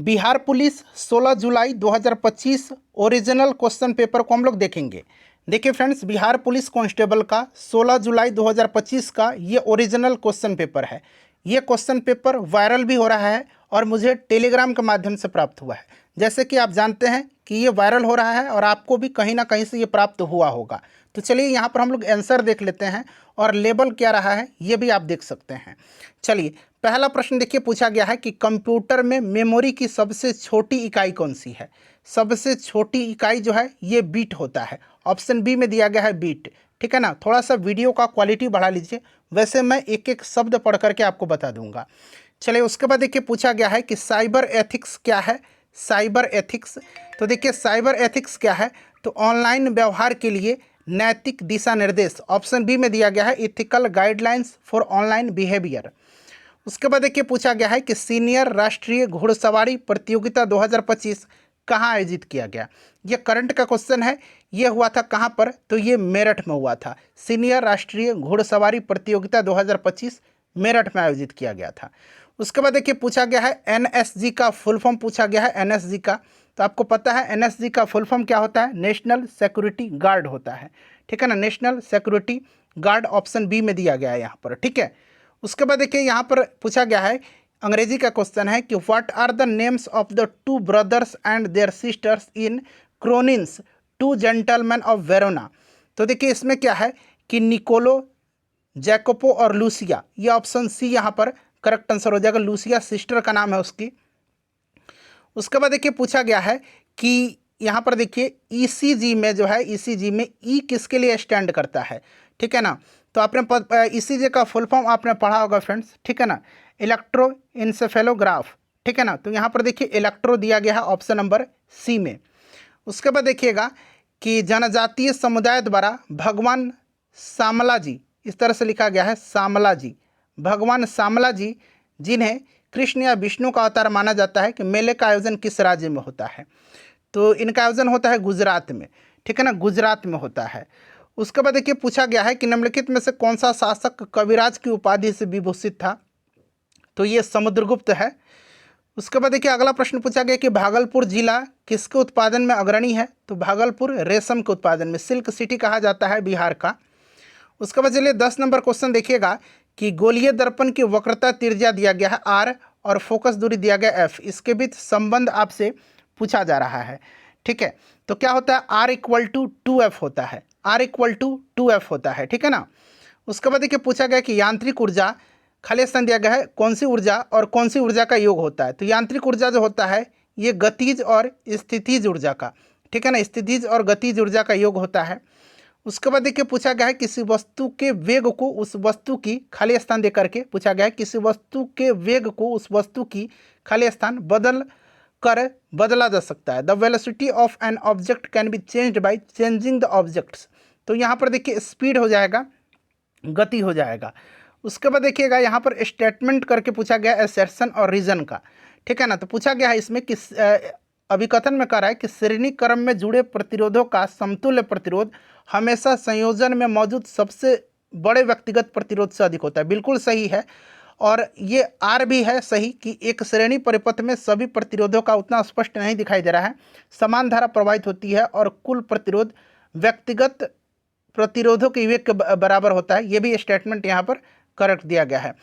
Bihar police 16 जुलाई 2025 original question paper को हम लोग देखेंगे। देखिए फ्रेंड्स, बिहार पुलिस कांस्टेबल का 16 जुलाई 2025 का ये ओरिजिनल क्वेश्चन पेपर है। ये क्वेश्चन पेपर वायरल भी हो रहा है और मुझे टेलीग्राम के माध्यम से प्राप्त हुआ है। जैसे कि आप जानते हैं कि ये वायरल हो रहा है और आपको भी कहीं ना कहीं से ये प्राप्त हुआ होगा। तो चलिए यहाँ पर हम लोग आंसर देख लेते हैं और लेबल क्या रहा है ये भी आप देख सकते हैं। चलिए, पहला प्रश्न देखिए, पूछा गया है कि कंप्यूटर में मेमोरी की सबसे छोटी इकाई कौन सी है। सबसे छोटी इकाई जो है ये बीट होता है। ऑप्शन बी में दिया गया है बीट। ठीक है ना। थोड़ा सा वीडियो का क्वालिटी बढ़ा लीजिए, वैसे मैं एक एक शब्द पढ़ करके आपको बता दूंगा। चलिए, उसके बाद देखिए पूछा गया है कि साइबर एथिक्स क्या है। साइबर एथिक्स, तो देखिए साइबर एथिक्स क्या है, तो ऑनलाइन व्यवहार के लिए नैतिक दिशा निर्देश। ऑप्शन बी में दिया गया है ethical guidelines for online behaviour. उसके बाद देखिए पूछा गया है कि सीनियर राष्ट्रीय घुड़सवारी प्रतियोगिता 2025 कहाँ आयोजित किया गया। ये करंट का क्वेश्चन है। ये हुआ था कहाँ पर, तो ये मेरठ में हुआ था। सीनियर राष्ट्रीय घुड़सवारी प्रतियोगिता 2025 मेरठ में आयोजित किया गया था। उसके बाद देखिए पूछा गया है एनएसजी का फुल फॉर्म पूछा गया है। एनएसजी का, तो आपको पता है एनएसजी का फुल फॉर्म क्या होता है, नेशनल सिक्योरिटी गार्ड होता है। ठीक है ना, national security guard option B में दिया गया है यहाँ पर। ठीक है। उसके बाद देखिए यहाँ पर पूछा गया है, अंग्रेजी का क्वेश्चन है कि what are the names of the two brothers and their sisters in Cronin's two gentleman of Verona. तो देखिए इसमें क्या है कि निकोलो, जैकोपो और लूसिया। ये ऑप्शन सी यहाँ पर करेक्ट आंसर हो जाएगा। लूसिया सिस्टर का नाम है उसकी। उसके बाद देखिए पूछा गया है कि यहाँ पर देखिए ईसीजी में जो है, ईसीजी में ई किसके लिए स्टैंड करता है। ठीक है ना। तो आपने ईसीजी का फुल फॉर्म आपने पढ़ा होगा फ्रेंड्स। ठीक है ना, इलेक्ट्रो इंसेफेलोग्राफ। ठीक है ना। तो यहाँ पर देखिए इलेक्ट्रो दिया गया है ऑप्शन नंबर सी में। उसके बाद देखिएगा कि जनजातीय समुदाय द्वारा भगवान सामला जी, इस तरह से लिखा गया है सामला जी, भगवान सामला जी, जिन्हें कृष्ण या विष्णु का अवतार माना जाता है, कि मेले का आयोजन किस राज्य में होता है। तो इनका आयोजन होता है गुजरात में। ठीक है ना, गुजरात में होता है। उसके बाद देखिए पूछा गया है कि निम्नलिखित में से कौन सा शासक कविराज की उपाधि से विभूषित था। तो ये समुद्रगुप्त है। उसके बाद देखिए अगला प्रश्न पूछा गया कि भागलपुर जिला किसके उत्पादन में अग्रणी है। तो भागलपुर रेशम के उत्पादन में, सिल्क सिटी कहा जाता है बिहार का। उसके बाद चलिए 10 नंबर क्वेश्चन देखिएगा कि गोलीय दर्पण की वक्रता त्रिज्या दिया गया है आर और फोकस दूरी दिया गया एफ। इसके बीच संबंध आपसे पूछा जा रहा है। ठीक है, तो क्या होता है, आर इक्वल टू 2F होता है। आर इक्वल टू 2F होता है। ठीक है ना। उसके बाद देखिए पूछा गया कि यांत्रिक ऊर्जा, खाली स्थान दिया गया है कौन सी ऊर्जा और कौन सी ऊर्जा का योग होता है। तो यांत्रिक ऊर्जा जो होता है ये गतिज और स्थितिज ऊर्जा का, ठीक है ना, स्थितिज और गतिज ऊर्जा का योग होता है। उसके बाद देखिए पूछा गया है किसी वस्तु के वेग को उस वस्तु की, खाली स्थान दे करके पूछा गया है किसी वस्तु के वेग को उस वस्तु की खाली स्थान बदला जा सकता है। The velocity of an object can be changed by changing the objects. तो यहाँ पर देखिए स्पीड हो जाएगा, गति हो जाएगा। उसके बाद देखिएगा यहाँ पर स्टेटमेंट करके पूछा गया असर्शन और रीजन का। ठीक है ना। तो पूछा गया है इसमें कि अभिकथन में कह रहा है कि श्रेणी क्रम में जुड़े प्रतिरोधों का समतुल्य प्रतिरोध हमेशा संयोजन में मौजूद सबसे बड़े व्यक्तिगत प्रतिरोध से अधिक होता है। बिल्कुल सही है। और ये आर भी है सही कि एक श्रेणी परिपथ में सभी प्रतिरोधों का उतना स्पष्ट नहीं दिखाई दे रहा है, समान धारा प्रवाहित होती है और कुल प्रतिरोध व्यक्तिगत प्रतिरोधों के विवेक के बराबर होता है। ये भी स्टेटमेंट यहाँ पर करेक्ट दिया गया है।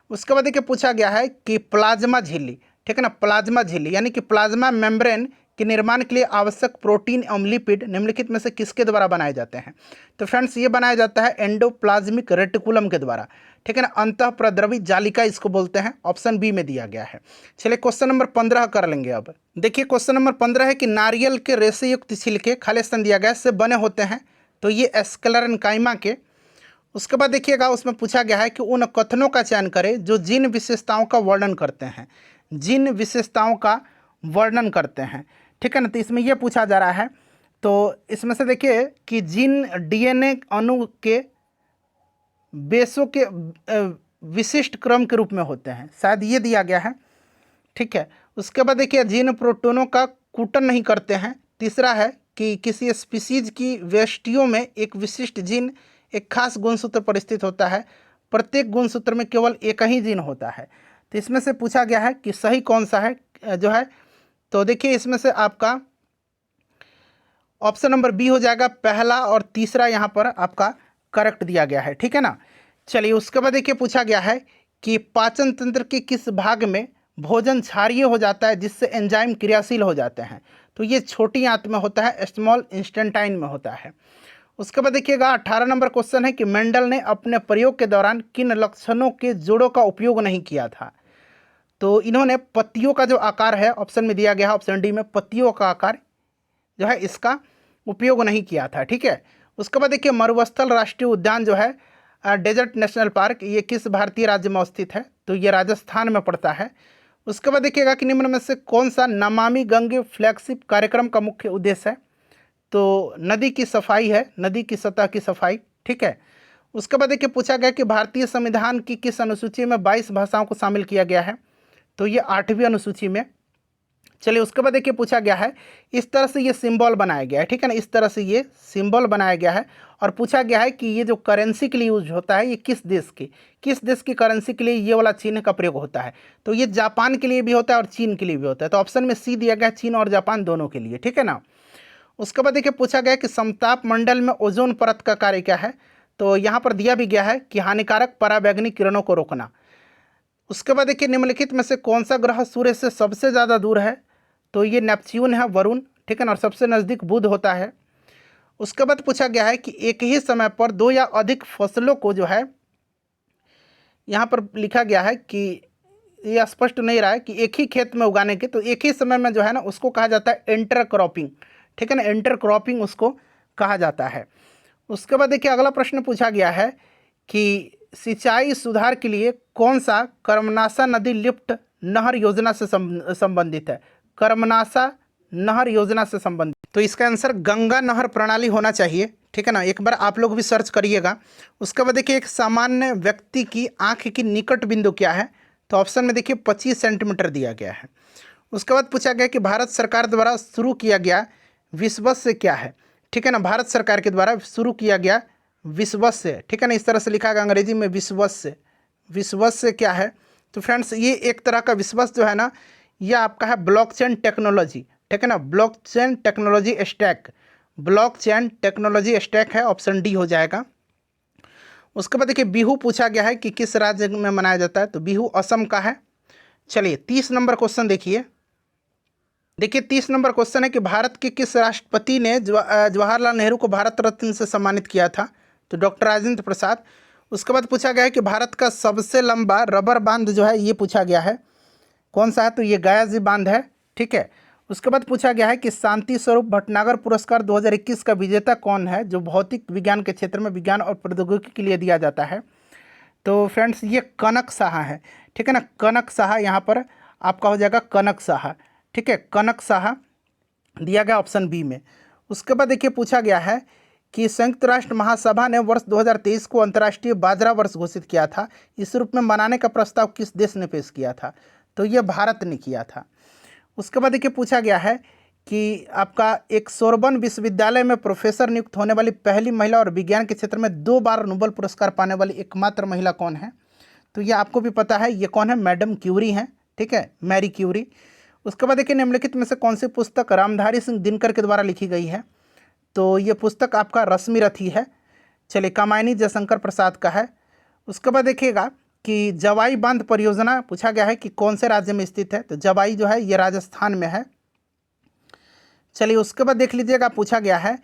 उसके बाद देखिए पूछा गया है कि प्लाज्मा झिल्ली, ठीक है ना, प्लाज्मा झिल्ली यानी कि प्लाज्मा मेम्ब्रेन के निर्माण के लिए आवश्यक प्रोटीन एवं लिपिड निम्नलिखित में से किसके द्वारा बनाए जाते हैं। तो फ्रेंड्स ये बनाया जाता है एंडोप्लाज्मिक रेटिकुलम के द्वारा। ठीक है ना, अंतःप्रद्रवी जालिका इसको बोलते हैं। ऑप्शन बी में दिया गया है। चलिए क्वेश्चन नंबर 15 कर लेंगे। अब देखिए क्वेश्चन नंबर 15 है कि नारियल के रेशे युक्त छिलके, खाली स्थान दिया गया, से बने होते हैं। तो ये एस्क्लेरेन्काइमा के। उसके बाद देखिएगा उसमें पूछा गया है कि उन कथनों का चयन करें जो जिन विशेषताओं का वर्णन करते हैं, जिन विशेषताओं का वर्णन करते हैं। ठीक है ना। तो इसमें यह पूछा जा रहा है, तो इसमें से देखिए कि जिन डीएनए अणु के बेसों के विशिष्ट क्रम के रूप में होते हैं, शायद ये दिया गया है। ठीक है। उसके बाद देखिए जिन प्रोटोनों का कूटन नहीं करते हैं। तीसरा है कि किसी स्पीसीज की व्यष्टियों में एक विशिष्ट जीन एक खास गुणसूत्र पर स्थित होता है, प्रत्येक गुणसूत्र में केवल एक ही जीन होता है। तो इसमें से पूछा गया है कि सही कौन सा है, जो है तो देखिए इसमें से आपका ऑप्शन नंबर बी हो जाएगा, पहला और तीसरा यहाँ पर आपका करेक्ट दिया गया है, ठीक है ना। चलिए उसके बाद देखिए पूछा गया है कि पाचन तंत्र के किस भाग में भोजन क्षारीय हो जाता है जिससे एंजाइम क्रियाशील हो जाते हैं। तो ये छोटी आंत में होता है, स्मॉल इंस्टेंटाइन में होता है। उसके बाद देखिएगा 18 नंबर क्वेश्चन है कि मेंडल ने अपने प्रयोग के दौरान किन लक्षणों के जोड़ों का उपयोग नहीं किया था। तो इन्होंने पत्तियों का जो आकार है, ऑप्शन में दिया गया है ऑप्शन डी में, पत्तियों का आकार जो है इसका उपयोग नहीं किया था, ठीक है। उसके बाद देखिए मरुस्थल राष्ट्रीय उद्यान जो है, डेजर्ट नेशनल पार्क, ये किस भारतीय राज्य में स्थित है। तो ये राजस्थान में पड़ता है। उसके बाद देखिएगा कि निम्न में से कौन सा नमामि गंगे फ्लैगशिप कार्यक्रम का मुख्य उद्देश्य है। तो नदी की सफाई है, नदी की सतह की सफाई, ठीक है। उसके बाद देखिए पूछा गया कि भारतीय संविधान की किस अनुसूची में 22 भाषाओं को शामिल किया गया है। तो ये 8वीं अनुसूची में। चलिए उसके बाद देखिए पूछा गया है, इस तरह से ये सिंबल बनाया गया है, ठीक है ना, इस तरह से ये सिंबल बनाया गया है। और पूछा गया है कि ये जो करेंसी के लिए यूज होता है ये किस देश की करेंसी के लिए ये वाला चिन्ह का प्रयोग होता है। तो ये जापान के लिए भी होता है और चीन के लिए भी होता है। तो ऑप्शन में सी दिया गया है, चीन और जापान दोनों के लिए, ठीक है ना। उसके बाद देखिए पूछा गया कि समताप मंडल में ओजोन परत का कार्य क्या है। तो यहाँ पर दिया भी गया है कि हानिकारक पराबैंगनी किरणों को रोकना। उसके बाद देखिए निम्नलिखित में से कौन सा ग्रह सूर्य से सबसे ज़्यादा दूर है। तो ये नेपच्यून है, वरुण, ठीक है ना, और सबसे नज़दीक बुध होता है। उसके बाद पूछा गया है कि एक ही समय पर 2 या अधिक फसलों को जो है, यहाँ पर लिखा गया है कि ये स्पष्ट नहीं रहा है कि एक ही खेत में उगाने के, तो एक ही समय में जो है ना उसको कहा जाता है इंटरक्रॉपिंग, ठीक है ना, इंटरक्रॉपिंग उसको कहा जाता है। उसके बाद देखिए अगला प्रश्न पूछा गया है कि सिंचाई सुधार के लिए कौन सा कर्मनाशा नदी लिफ्ट नहर योजना से संबंधित है। कर्मनाशा नहर योजना से संबंधित, तो इसका आंसर गंगा नहर प्रणाली होना चाहिए, ठीक है ना। एक बार आप लोग भी सर्च करिएगा। उसके बाद देखिए एक सामान्य व्यक्ति की आंख की निकट बिंदु क्या है। तो ऑप्शन में देखिए 25 सेंटीमीटर दिया गया है। उसके बाद पूछा गया कि भारत सरकार द्वारा शुरू किया गया विश्वस्य क्या है, ठीक है ना, भारत सरकार के द्वारा शुरू किया गया विश्वस्य, ठीक है ना, इस तरह से लिखा गया अंग्रेजी में विश्वस्य। विश्वस्य क्या है। तो फ्रेंड्स ये एक तरह का विश्वस्य जो है ना, यह आपका है ब्लॉकचेन टेक्नोलॉजी, ठीक है ना, blockchain technology stack, blockchain technology stack है, ऑप्शन डी हो जाएगा। उसके बाद देखिए बिहू पूछा गया है कि किस राज्य में मनाया जाता है। तो बिहू असम का है। चलिए 30 नंबर क्वेश्चन देखिए। देखिए 30 नंबर क्वेश्चन है कि भारत के किस राष्ट्रपति ने जवाहरलाल नेहरू को भारत रत्न से सम्मानित किया था। तो डॉक्टर राजेंद्र प्रसाद। उसके बाद पूछा गया है कि भारत का सबसे लंबा रबर बांध जो है ये पूछा गया है, कौन सा है। तो ये गयाजी बांध है, ठीक है। उसके बाद पूछा गया है कि शांति स्वरूप भटनागर पुरस्कार 2021 का विजेता कौन है, जो भौतिक विज्ञान के क्षेत्र में विज्ञान और प्रौद्योगिकी के लिए दिया जाता है। तो फ्रेंड्स ये कनक साहा है, ठीक है ना, कनक साहा यहाँ पर आपका हो जाएगा कनक साहा, ठीक है, कनक साहा दिया गया ऑप्शन बी में। उसके बाद देखिए पूछा गया है कि संयुक्त राष्ट्र महासभा ने वर्ष 2023 को अंतर्राष्ट्रीय बाजरा वर्ष घोषित किया था। इस रूप में मनाने का प्रस्ताव किस देश ने पेश किया था। तो ये भारत ने किया था। उसके बाद देखिए पूछा गया है कि आपका एक सोरबन विश्वविद्यालय में प्रोफेसर नियुक्त होने वाली पहली महिला और विज्ञान के क्षेत्र में 2 बार नोबेल पुरस्कार पाने वाली एकमात्र महिला कौन है। तो ये आपको भी पता है, ये कौन है, मैडम क्यूरी हैं, ठीक है, मैरी क्यूरी। उसके बाद देखिए निम्नलिखित में से कौन सी पुस्तक रामधारी सिंह दिनकर के द्वारा लिखी गई है। तो ये पुस्तक आपका रश्मि रथी है। चलिए कामायनी जयशंकर प्रसाद का है। उसके बाद देखिएगा कि जवाई बांध परियोजना पूछा गया है कि कौन से राज्य में स्थित है। तो जवाई जो है ये राजस्थान में है। चलिए उसके बाद देख लीजिएगा पूछा गया है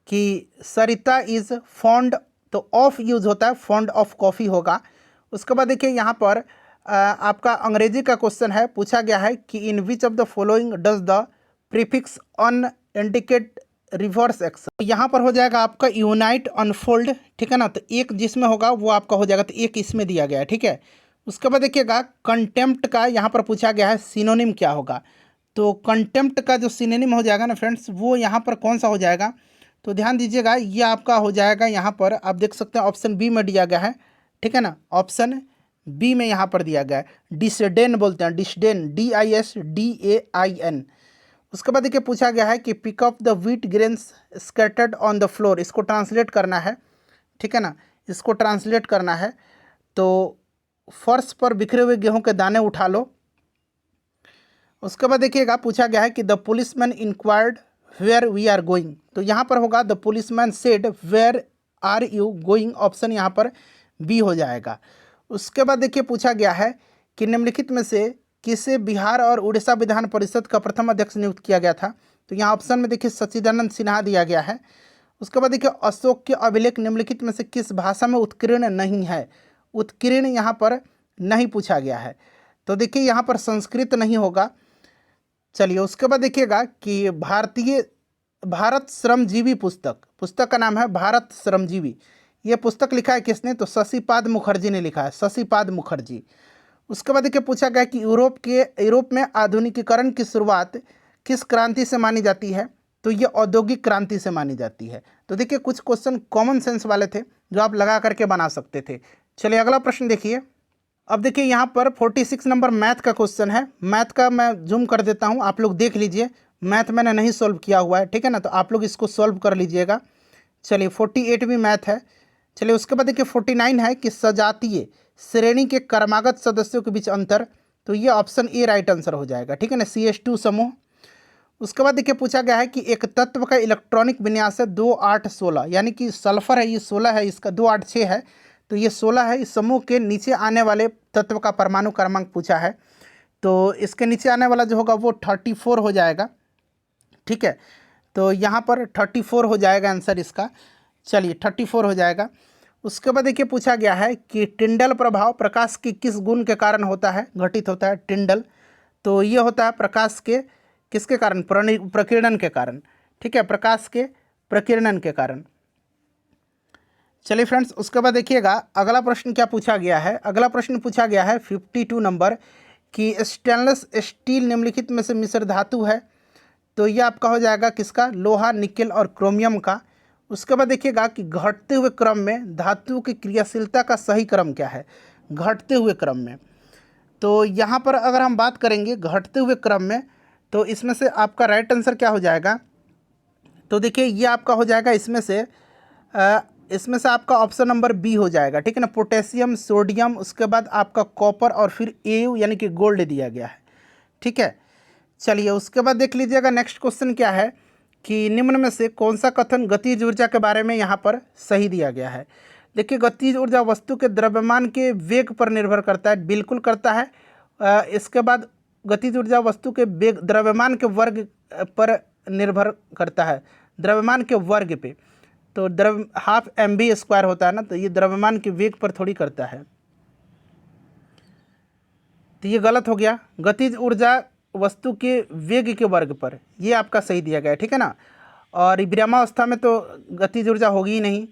कि सरिता इज़ फॉन्ड, तो ऑफ यूज होता है, फॉन्ड ऑफ कॉफ़ी होगा। उसके बाद देखिए यहाँ पर आपका अंग्रेजी का क्वेश्चन है, पूछा गया है कि in which of the following does the prefix on indicate reverse action. यहाँ पर हो जाएगा आपका यूनाइट अनफोल्ड, ठीक है ना, तो एक जिसमें होगा वो आपका हो जाएगा, तो एक इसमें दिया गया है, ठीक है। उसके बाद देखिएगा कंटेम्प्ट का यहाँ पर पूछा गया है सिनोनिम क्या होगा। तो कंटेम्प्ट का जो सिनोनिम हो जाएगा ना फ्रेंड्स, वो यहाँ पर कौन सा हो जाएगा। तो ध्यान दीजिएगा ये आपका हो जाएगा, यहाँ पर आप देख सकते हैं ऑप्शन बी में दिया गया है, ठीक है ना, ऑप्शन बी में यहाँ पर दिया गया है डिसडेन बोलते हैं, डिसडेन, DISDAIN। उसके बाद देखिए पूछा गया है कि pick up the wheat grains scattered on the floor, इसको ट्रांसलेट करना है, ठीक है ना, इसको ट्रांसलेट करना है। तो फर्श पर बिखरे हुए गेहूं के दाने उठा लो। उसके बाद देखिएगा पूछा गया है कि the policeman inquired where we are going, तो यहाँ पर होगा the policeman said where are you going, option यहाँ पर बी हो जाएगा। उसके बाद देखिए पूछा गया है कि निम्नलिखित में से किसे बिहार और उड़ीसा विधान परिषद का प्रथम अध्यक्ष नियुक्त किया गया था, तो यहाँ ऑप्शन में देखिए सच्चिदानंद सिन्हा दिया गया है। उसके बाद देखिए अशोक के अभिलेख निम्नलिखित में से किस भाषा में उत्कीर्ण नहीं है, उत्कीर्ण यहाँ पर नहीं पूछा गया है, तो देखिए यहाँ पर संस्कृत नहीं होगा। चलिए उसके बाद देखिएगा कि भारत श्रमजीवी पुस्तक का नाम है भारत श्रमजीवी। ये पुस्तक लिखा है किसने, तो शशिपाद मुखर्जी ने लिखा है, शशिपाद मुखर्जी। उसके बाद देखिए पूछा गया कि यूरोप में आधुनिकीकरण की शुरुआत किस क्रांति से मानी जाती है, तो ये औद्योगिक क्रांति से मानी जाती है। तो देखिए कुछ क्वेश्चन कॉमन सेंस वाले थे जो आप लगा करके बना सकते थे। चलिए अगला प्रश्न देखिए। अब देखिए यहाँ पर 46 नंबर मैथ का क्वेश्चन है। मैथ का मैं जूम कर देता हूँ, आप लोग देख लीजिए। मैथ मैंने नहीं सॉल्व किया हुआ है, ठीक है ना, तो आप लोग इसको सॉल्व कर लीजिएगा। चलिए 48 भी मैथ है। चलिए उसके बाद देखिए 49 है कि सजातीय श्रेणी के क्रमागत सदस्यों के बीच अंतर, तो ये ऑप्शन ए राइट आंसर हो जाएगा, ठीक है ना, CH2 समूह। उसके बाद देखिए पूछा गया है कि एक तत्व का इलेक्ट्रॉनिक विन्यास है 2 8 16, यानी कि सल्फर है, ये 16 है, इसका 2 8 6 है, तो ये 16 है। इस समूह के नीचे आने वाले तत्व का परमाणु क्रमांक पूछा है, तो इसके नीचे आने वाला जो होगा वो 34 हो जाएगा, ठीक है, तो यहाँ पर 34 हो जाएगा आंसर इसका। चलिए 34 हो जाएगा। उसके बाद देखिए पूछा गया है कि टिंडल प्रभाव प्रकाश के किस गुण के कारण होता है, घटित होता है टिंडल, तो ये होता है प्रकाश के किसके कारण, प्रकीर्णन के कारण, ठीक है, प्रकाश के प्रकीर्णन के कारण। चलिए फ्रेंड्स उसके बाद देखिएगा अगला प्रश्न क्या पूछा गया है। अगला प्रश्न पूछा गया है 52 नंबर कि स्टेनलेस स्टील निम्नलिखित में से मिश्र धातु है, तो ये आपका हो जाएगा किसका, लोहा, निकेल और क्रोमियम का। उसके बाद देखिएगा कि घटते हुए क्रम में धातु की क्रियाशीलता का सही क्रम क्या है, घटते हुए क्रम में, तो यहाँ पर अगर हम बात करेंगे घटते हुए क्रम में, तो इसमें से आपका राइट आंसर क्या हो जाएगा, तो देखिए ये आपका हो जाएगा इसमें से आपका ऑप्शन नंबर बी हो जाएगा, ठीक है ना, पोटेशियम, सोडियम, उसके बाद आपका कॉपर और फिर एयू यानी कि गोल्ड दिया गया है, ठीक है। चलिए उसके बाद देख लीजिएगा नेक्स्ट क्वेश्चन क्या है कि निम्न में से कौन सा कथन गतिज ऊर्जा के बारे में यहाँ पर सही दिया गया है। देखिए गतिज ऊर्जा वस्तु के द्रव्यमान के वेग पर निर्भर करता है, बिल्कुल करता है। इसके बाद गतिज ऊर्जा वस्तु के वेग द्रव्यमान के वर्ग पर निर्भर करता है, द्रव्यमान के वर्ग पे, तो हाफ mv² होता है ना, तो ये द्रव्यमान के वेग पर थोड़ी करता है, तो ये गलत हो गया। गतिज ऊर्जा वस्तु के वेग के वर्ग पर, ये आपका सही दिया गया है, ठीक है ना। और विरामावस्था में तो गतिज ऊर्जा होगी ही नहीं,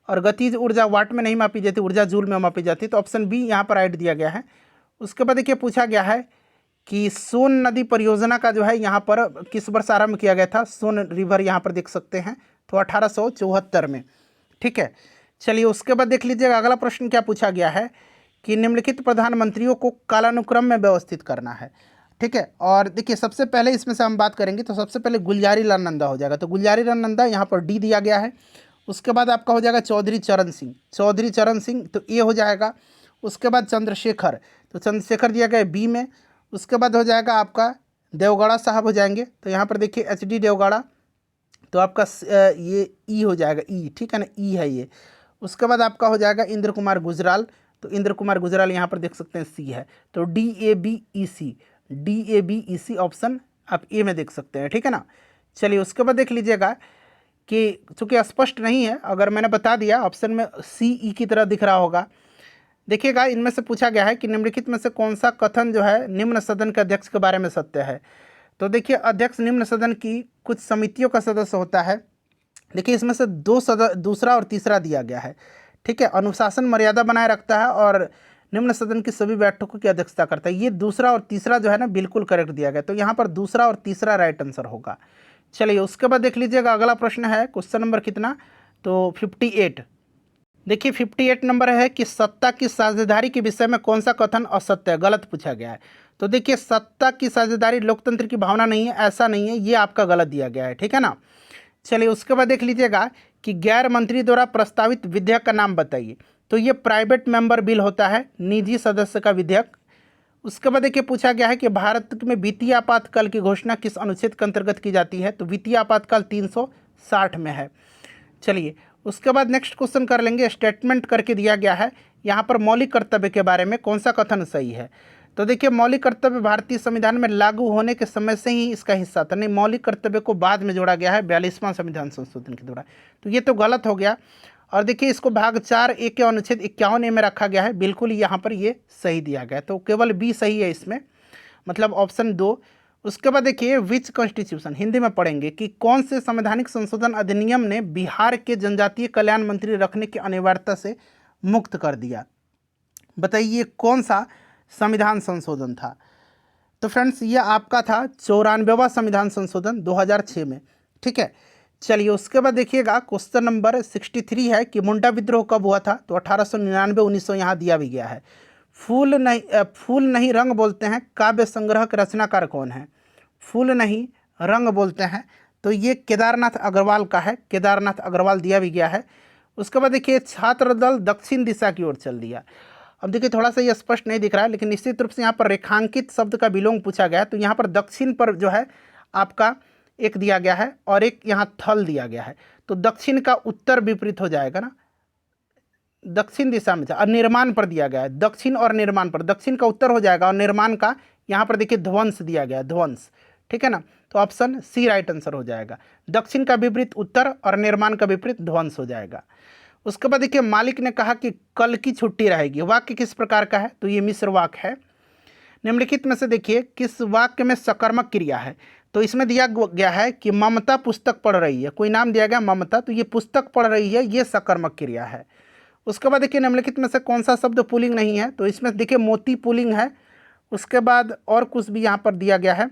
और गतिज ऊर्जा वाट में नहीं मापी जाती, ऊर्जा जूल में मापी जाती, तो ऑप्शन बी यहाँ पर राइट दिया गया है। उसके बाद देखिए पूछा गया है कि सोन नदी परियोजना का जो है यहाँ पर किस वर्ष आरंभ किया गया था, सोन रिवर यहाँ पर देख सकते हैं, तो 1874 में, ठीक है। चलिए उसके बाद देख लीजिएगा अगला प्रश्न क्या पूछा गया है कि निम्नलिखित प्रधानमंत्रियों को कालानुक्रम में व्यवस्थित करना है, ठीक है। और देखिए सबसे पहले इसमें से हम बात करेंगे तो सबसे पहले गुलजारी लाल नंदा हो जाएगा, तो गुलजारी लाल नंदा यहाँ पर डी दिया गया है। उसके बाद आपका हो जाएगा चौधरी चरण सिंह, तो ये हो जाएगा। उसके बाद चंद्रशेखर, तो चंद्रशेखर दिया गया बी में। उसके बाद हो जाएगा आपका देवगौड़ा साहब हो जाएंगे, तो यहाँ पर देखिए HD देवगौड़ा, तो आपका ये ई हो जाएगा, ई, ठीक है ना, ई है ये। उसके बाद आपका हो जाएगा इंद्र कुमार गुजराल, तो इंद्र कुमार गुजराल यहाँ पर देख सकते हैं सी है, तो DABEC ऑप्शन आप ए में देख सकते हैं, ठीक है ना। चलिए उसके बाद देख लीजिएगा कि चूँकि स्पष्ट नहीं है, अगर मैंने बता दिया ऑप्शन में CE की तरह दिख रहा होगा। देखिएगा इनमें से पूछा गया है कि निम्नलिखित में से कौन सा कथन जो है निम्न सदन के अध्यक्ष के बारे में सत्य है, तो देखिए अध्यक्ष निम्न सदन की कुछ समितियों का सदस्य होता है। देखिए इसमें से दूसरा और तीसरा दिया गया है, ठीक है। अनुशासन मर्यादा बनाए रखता है और निम्न सदन की सभी बैठकों की अध्यक्षता करता है, ये दूसरा और तीसरा जो है ना बिल्कुल करेक्ट दिया गया, तो यहाँ पर दूसरा और तीसरा राइट आंसर होगा। चलिए उसके बाद देख लीजिएगा अगला प्रश्न है क्वेश्चन नंबर कितना, तो 58। देखिए 58 नंबर है कि सत्ता की साझेदारी के विषय में कौन सा कथन असत्य है, गलत पूछा गया है। तो देखिए सत्ता की साझेदारी लोकतंत्र की भावना नहीं है, ऐसा नहीं है, ये आपका गलत दिया गया है, ठीक है ना। चलिए उसके बाद देख लीजिएगा कि गैर मंत्री द्वारा प्रस्तावित विधेयक का नाम बताइए, तो ये प्राइवेट मेंबर बिल होता है, निजी सदस्य का विधेयक। उसके बाद देखिए पूछा गया है कि भारत में वित्तीय आपातकाल की घोषणा किस अनुच्छेद के अंतर्गत की जाती है, तो वित्तीय आपातकाल 360 में है। चलिए उसके बाद नेक्स्ट क्वेश्चन कर लेंगे। स्टेटमेंट करके दिया गया है, यहाँ पर मौलिक कर्तव्य के बारे में कौन सा कथन सही है। तो देखिए मौलिक कर्तव्य भारतीय संविधान में लागू होने के समय से ही इसका हिस्सा था, नहीं मौलिक कर्तव्य को बाद में जोड़ा गया है 42वां संविधान संशोधन के द्वारा, तो ये तो गलत हो गया। और देखिए इसको भाग 4A के अनुच्छेद 51A में रखा गया है, बिल्कुल यहाँ पर ये सही दिया गया है, तो केवल बी सही है इसमें, मतलब ऑप्शन 2। उसके बाद देखिए विच कॉन्स्टिट्यूशन, हिंदी में पढ़ेंगे कि कौन से संवैधानिक संशोधन अधिनियम ने बिहार के जनजातीय कल्याण मंत्री रखने की अनिवार्यता से मुक्त कर दिया। बताइए कौन सा संविधान संशोधन था। तो फ्रेंड्स ये आपका था 94वां संविधान संशोधन 2006 में, ठीक है। चलिए उसके बाद देखिएगा क्वेश्चन नंबर 63 है कि मुंडा विद्रोह कब हुआ था, तो 1899 1900 यहाँ दिया भी गया है। फूल नहीं रंग बोलते हैं काव्य संग्रह के रचनाकार कौन है। फूल नहीं रंग बोलते हैं, तो ये केदारनाथ अग्रवाल का है, केदारनाथ अग्रवाल दिया भी गया है। उसके बाद देखिए छात्र दल दक्षिण दिशा की ओर चल दिया। अब देखिए थोड़ा सा ये स्पष्ट नहीं दिख रहा है, लेकिन निश्चित रूप से यहाँ पर रेखांकित शब्द का विलोम पूछा गया है, तो यहाँ पर दक्षिण पर जो है आपका एक दिया गया है और एक यहाँ थल दिया गया है, तो दक्षिण का उत्तर विपरीत हो जाएगा ना, दक्षिण दिशा में था। और निर्माण पर दिया गया है, दक्षिण और निर्माण पर, दक्षिण का उत्तर हो जाएगा और निर्माण का यहाँ पर देखिए ध्वंस दिया गया है, ध्वंस, ठीक है ना, तो ऑप्शन सी राइट आंसर हो जाएगा। दक्षिण का विपरीत उत्तर और निर्माण का विपरीत ध्वंस हो जाएगा। उसके बाद देखिए मालिक ने कहा कि कल की छुट्टी रहेगी, वाक्य किस प्रकार का है, तो ये मिश्र वाक्य है। निम्नलिखित में से देखिए किस वाक्य में सकर्मक क्रिया है, तो इसमें दिया गया है कि ममता पुस्तक पढ़ रही है, कोई नाम दिया गया ममता, तो ये पुस्तक पढ़ रही है, ये सकर्मक क्रिया है। उसके बाद देखिए निम्नलिखित में से कौन सा शब्द पुल्लिंग नहीं है, तो इसमें देखिए मोती पुल्लिंग है। उसके बाद और कुछ भी यहाँ पर दिया गया है,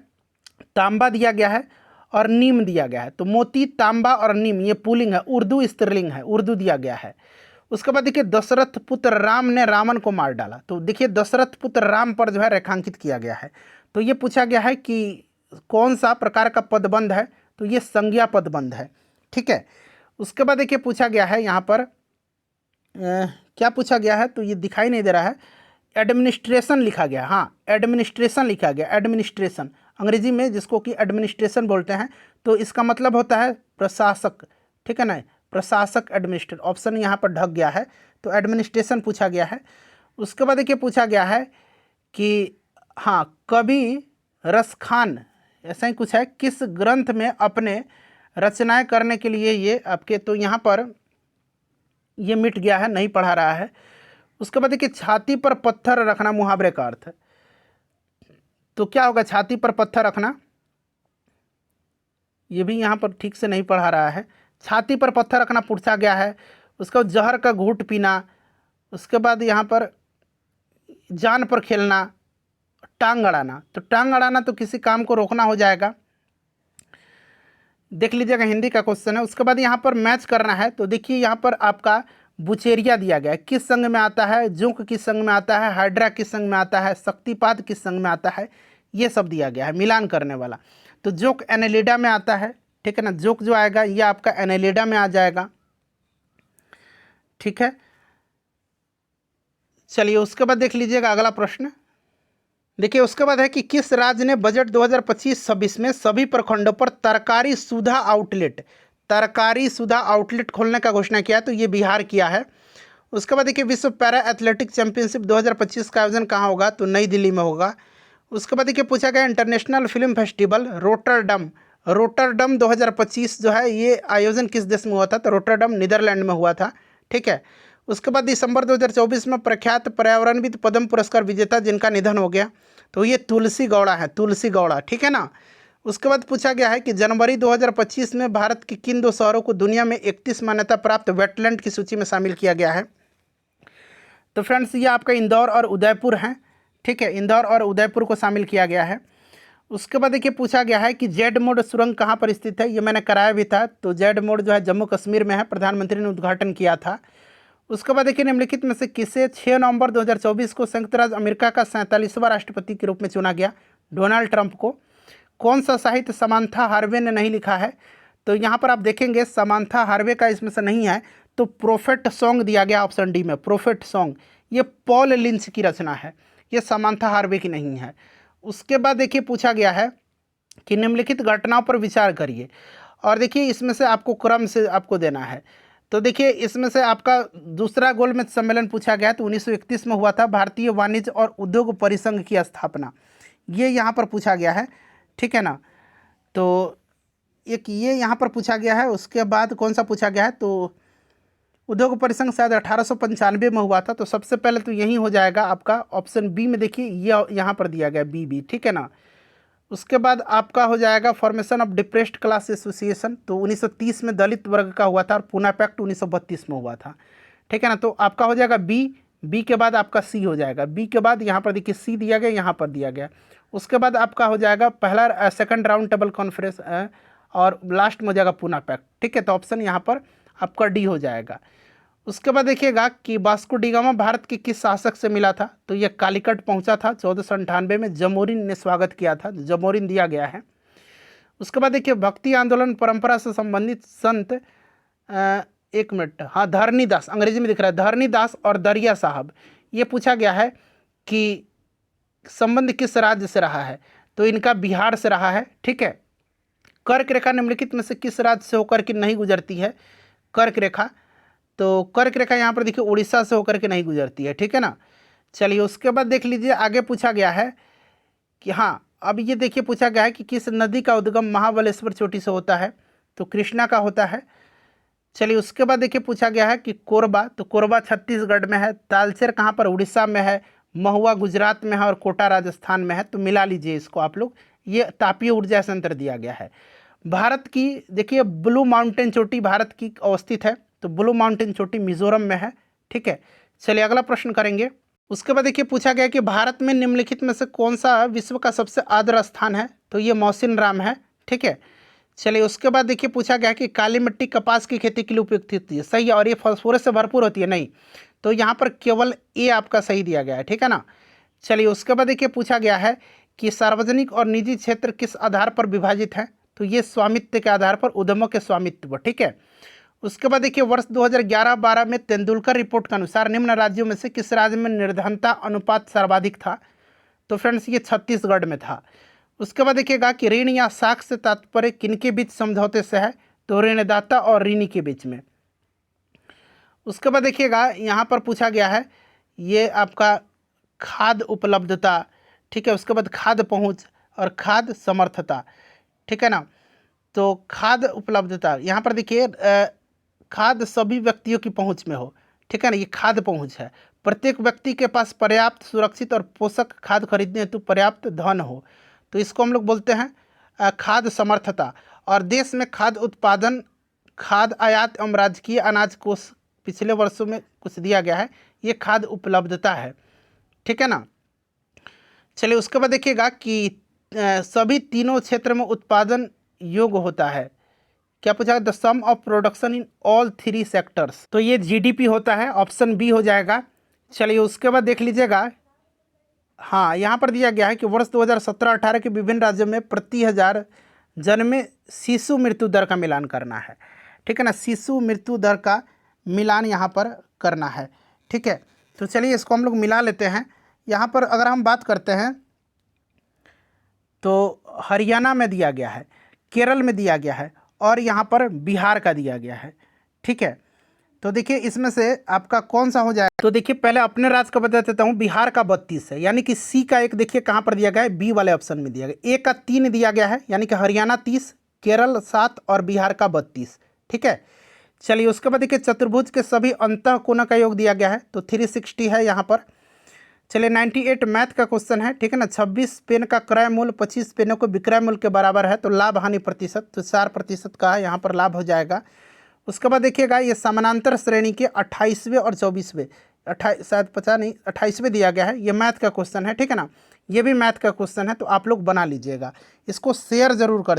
तांबा दिया गया है और नीम दिया गया है, तो मोती तांबा और नीम ये पुल्लिंग है, उर्दू स्त्रीलिंग है, उर्दू दिया गया है। उसके बाद देखिए दशरथ पुत्र राम ने रावण को मार डाला, तो देखिए दशरथ पुत्र राम पर जो है रेखांकित किया गया है। तो ये पूछा गया है कि कौन सा प्रकार का पदबंध है, तो ये संज्ञा पदबंध है, ठीक है। उसके बाद देखिए पूछा गया है यहाँ पर क्या पूछा गया है, तो ये दिखाई नहीं दे रहा है, एडमिनिस्ट्रेशन लिखा गया, हाँ एडमिनिस्ट्रेशन लिखा गया, एडमिनिस्ट्रेशन अंग्रेजी में जिसको कि एडमिनिस्ट्रेशन बोलते हैं, तो इसका मतलब होता है प्रशासक, ठीक है ना, प्रशासक एडमिनिस्ट्रेट, ऑप्शन यहाँ पर ढक गया है, तो एडमिनिस्ट्रेशन पूछा गया है। उसके बाद देखिए पूछा गया है कि हाँ कवि रसखान ऐसा ही कुछ है, किस ग्रंथ में अपने रचनाएं करने के लिए ये आपके, तो यहाँ पर ये मिट गया है, नहीं पढ़ा रहा है। उसके बाद देखिए छाती पर पत्थर रखना मुहावरे का अर्थ है, तो क्या होगा छाती पर पत्थर रखना, ये भी यहाँ पर ठीक से नहीं पढ़ा रहा है। छाती पर पत्थर रखना पूछा गया है। उसके बाद जहर का घूंट पीना, उसके बाद यहाँ पर जान पर खेलना, टांग अड़ाना, तो टांग अड़ाना तो किसी काम को रोकना हो जाएगा, देख लीजिएगा हिंदी का क्वेश्चन है। उसके बाद यहाँ पर मैच करना है, तो देखिए यहाँ पर आपका बुचेरिया दिया गया है, किस संघ में आता है, जोंक किस संघ में आता है, हाइड्रा किस संघ में आता है, शक्तिपात किस संघ में आता है, ये सब दिया गया है मिलान करने वाला। तो जोंक एनेलिडा में आता है, ठीक है ना, जोंक जो आएगा ये आपका एनेलिडा में आ जाएगा, ठीक है। चलिए उसके बाद देख लीजिएगा अगला प्रश्न, देखिए उसके बाद है कि किस राज्य ने बजट 2025-26 में सभी प्रखंडों पर तरकारी सुधा आउटलेट खोलने का घोषणा किया, तो ये बिहार किया है। उसके बाद देखिए विश्व पैरा एथलेटिक चैंपियनशिप 2025 का आयोजन कहाँ होगा, तो नई दिल्ली में होगा। उसके बाद देखिए पूछा गया इंटरनेशनल फिल्म फेस्टिवल रोटरडम 2025 जो है ये आयोजन किस देश में हुआ था, तो रोटरडम नीदरलैंड में हुआ था, ठीक है। उसके बाद दिसंबर 2024 में प्रख्यात पर्यावरणविद पद्म पुरस्कार विजेता जिनका निधन हो गया, तो ये तुलसी गौड़ा है, तुलसी गौड़ा, ठीक है ना। उसके बाद पूछा गया है कि जनवरी 2025 में भारत के किन 2 शहरों को दुनिया में 31 मान्यता प्राप्त वेटलैंड की सूची में शामिल किया गया है, तो फ्रेंड्स ये आपका इंदौर और उदयपुर हैं, ठीक है, इंदौर और उदयपुर को शामिल किया गया है। उसके बाद देखिए पूछा गया है कि जेड मोड सुरंग कहाँ पर स्थित है, ये मैंने कराया भी था, तो जेड मोड जो है जम्मू कश्मीर में है, प्रधानमंत्री ने उद्घाटन किया था। उसके बाद देखिए निम्नलिखित में से किसे 6 नवंबर 2024 को संयुक्त राज्य अमेरिका का 47वां राष्ट्रपति के रूप में चुना गया, डोनाल्ड ट्रंप को। कौन सा साहित्य समांथा हार्वे ने नहीं लिखा है, तो यहाँ पर आप देखेंगे समांथा हार्वे का इसमें से नहीं है, तो प्रोफेट सॉन्ग दिया गया ऑप्शन डी में, प्रोफेट सॉन्ग, ये पॉल लिंच की रचना है, ये समांथा हार्वे की नहीं है। उसके बाद देखिए पूछा गया है कि निम्नलिखित घटनाओं पर विचार करिए, और देखिए इसमें से आपको क्रम से आपको देना है। तो देखिए इसमें से आपका दूसरा गोलमेज सम्मेलन पूछा गया, तो 1931 में हुआ था। भारतीय वाणिज्य और उद्योग परिसंघ की स्थापना, ये यहाँ पर पूछा गया है, ठीक है ना। तो एक ये यहाँ पर पूछा गया है। उसके बाद कौन सा पूछा गया है, तो उद्योग परिसंघ शायद 1895 में हुआ था। तो सबसे पहले तो यही हो जाएगा आपका ऑप्शन बी में, देखिए ये यहाँ पर दिया गया बी, ठीक है ना। उसके बाद आपका हो जाएगा formation of depressed class association, तो 1930 में दलित वर्ग का हुआ था, और पूना पैक्ट 1932 में हुआ था, ठीक है ना। तो आपका हो जाएगा बी के बाद आपका सी हो जाएगा, बी के बाद यहाँ पर देखिए सी दिया गया, यहाँ पर दिया गया। उसके बाद आपका हो जाएगा पहला सेकंड राउंड टेबल कॉन्फ्रेंस, और लास्ट में हो जाएगा पूना पैक्ट, ठीक है। तो ऑप्शन यहाँ पर आपका डी हो जाएगा। उसके बाद देखिएगा कि वास्को डी गामा भारत के किस शासक से मिला था, तो यह कालीकट पहुंचा था 1498 में। जमोरिन ने स्वागत किया था, जमोरिन दिया गया है। उसके बाद देखिए भक्ति आंदोलन परंपरा से संबंधित संत, एक मिनट, हाँ, धरनीदास, अंग्रेजी में दिख रहा है धरनीदास और दरिया साहब, ये पूछा गया है कि संबंध किस राज्य से रहा है, तो इनका बिहार से रहा है, ठीक है। कर्क रेखा निम्नलिखित में से किस राज्य से होकर के नहीं गुजरती है, कर्क रेखा, तो कर्क रेखा यहाँ पर देखिए उड़ीसा से होकर के नहीं गुजरती है, ठीक है ना। चलिए उसके बाद देख लीजिए आगे पूछा गया है कि हाँ, अब ये देखिए पूछा गया है कि किस नदी का उद्गम महाबलेश्वर चोटी से होता है, तो कृष्णा का होता है। चलिए उसके बाद देखिए पूछा गया है कि कोरबा, तो कोरबा छत्तीसगढ़ में है। तालचेर कहाँ पर, उड़ीसा में है। महुआ गुजरात में है, और कोटा राजस्थान में है। तो मिला लीजिए इसको आप लोग, ये तापीय ऊर्जा संयंत्र दिया गया है। भारत की देखिए ब्लू माउंटेन चोटी भारत की अवस्थित है, तो ब्लू माउंटेन चोटी मिजोरम में है, ठीक है। चलिए अगला प्रश्न करेंगे। उसके बाद देखिए पूछा गया कि भारत में निम्नलिखित में से कौन सा विश्व का सबसे आर्द्र स्थान है, तो ये मौसिन राम है, ठीक है। चलिए उसके बाद देखिए पूछा गया कि काली मिट्टी कपास की खेती के लिए उपयुक्त होती है, सही है, और ये फास्फोरस से भरपूर होती है, नहीं, तो यहाँ पर केवल ए आपका सही दिया गया है, ठीक है ना। चलिए उसके बाद देखिए पूछा गया है कि सार्वजनिक और निजी क्षेत्र किस आधार पर विभाजित है, तो ये स्वामित्व के आधार पर, उद्यमों के स्वामित्व, ठीक है। उसके बाद देखिए वर्ष 2011-12 में तेंदुलकर रिपोर्ट के अनुसार निम्न राज्यों में से किस राज्य में निर्धनता अनुपात सर्वाधिक था, तो फ्रेंड्स ये छत्तीसगढ़ में था। उसके बाद देखिएगा कि ऋण या साख से तात्पर्य किनके बीच समझौते से है, तो ऋणदाता और ऋणी के बीच में। उसके बाद देखिएगा यहाँ पर पूछा गया है ये आपका खाद्य उपलब्धता, ठीक है। उसके बाद खाद्य पहुँच और खाद्य समर्थता, ठीक है ना। तो खाद्य उपलब्धता यहाँ पर देखिए खाद्य सभी व्यक्तियों की पहुंच में हो, ठीक है ना, ये खाद्य पहुंच है। प्रत्येक व्यक्ति के पास पर्याप्त सुरक्षित और पोषक खाद्य खरीदने हेतु पर्याप्त धन हो, तो इसको हम लोग बोलते हैं खाद्य समर्थता। और देश में खाद्य उत्पादन, खाद्य आयात एवं राजकीय अनाज कोष पिछले वर्षों में कुछ दिया गया है, ये खाद्य उपलब्धता है, ठीक है ना। चलिए उसके बाद देखिएगा कि सभी तीनों क्षेत्र में उत्पादन योग्य होता है, क्या पूछा the sum of production in all three sectors, तो ये जीडीपी होता है, ऑप्शन बी हो जाएगा। चलिए उसके बाद देख लीजिएगा, हाँ, यहाँ पर दिया गया है कि वर्ष 2017-18 के विभिन्न राज्यों में प्रति 1000 जन में शिशु मृत्यु दर का मिलान करना है, ठीक है ना, शिशु मृत्यु दर का मिलान यहाँ पर करना है, ठीक है। तो चलिए इसको हम लोग मिला लेते हैं। यहाँ पर अगर हम बात करते हैं तो हरियाणा में दिया गया है, केरल में दिया गया है, और यहाँ पर बिहार का दिया गया है, ठीक है। तो देखिए इसमें से आपका कौन सा हो जाए, तो देखिए पहले अपने राज्य का बता देता हूँ। बिहार का 32 है, यानी कि सी का 1 देखिए कहाँ पर दिया गया है, बी वाले ऑप्शन में दिया गया। ए का 3 दिया गया है, यानी कि हरियाणा 30, केरल 7 और बिहार का 32, ठीक है। चलिए उसके बाद देखिए चतुर्भुज के सभी अंतः कोणों का योग दिया गया है, तो 360 है यहाँ पर। चलिए 98 मैथ का क्वेश्चन है, ठीक है ना। 26 पेन का क्रय मूल्य 25 पेनों को विक्रय मूल्य के बराबर है, तो लाभ हानि प्रतिशत, तो 4% का है, यहाँ पर लाभ हो जाएगा। उसके बाद देखिएगा ये समानांतर श्रेणी के 28वें और 24वें, शायद 50 नहीं 28वें दिया गया है, ये मैथ का क्वेश्चन है, ठीक है ना। ये भी मैथ का क्वेश्चन है, तो आप लोग बना लीजिएगा, इसको शेयर ज़रूर कर दीजिए।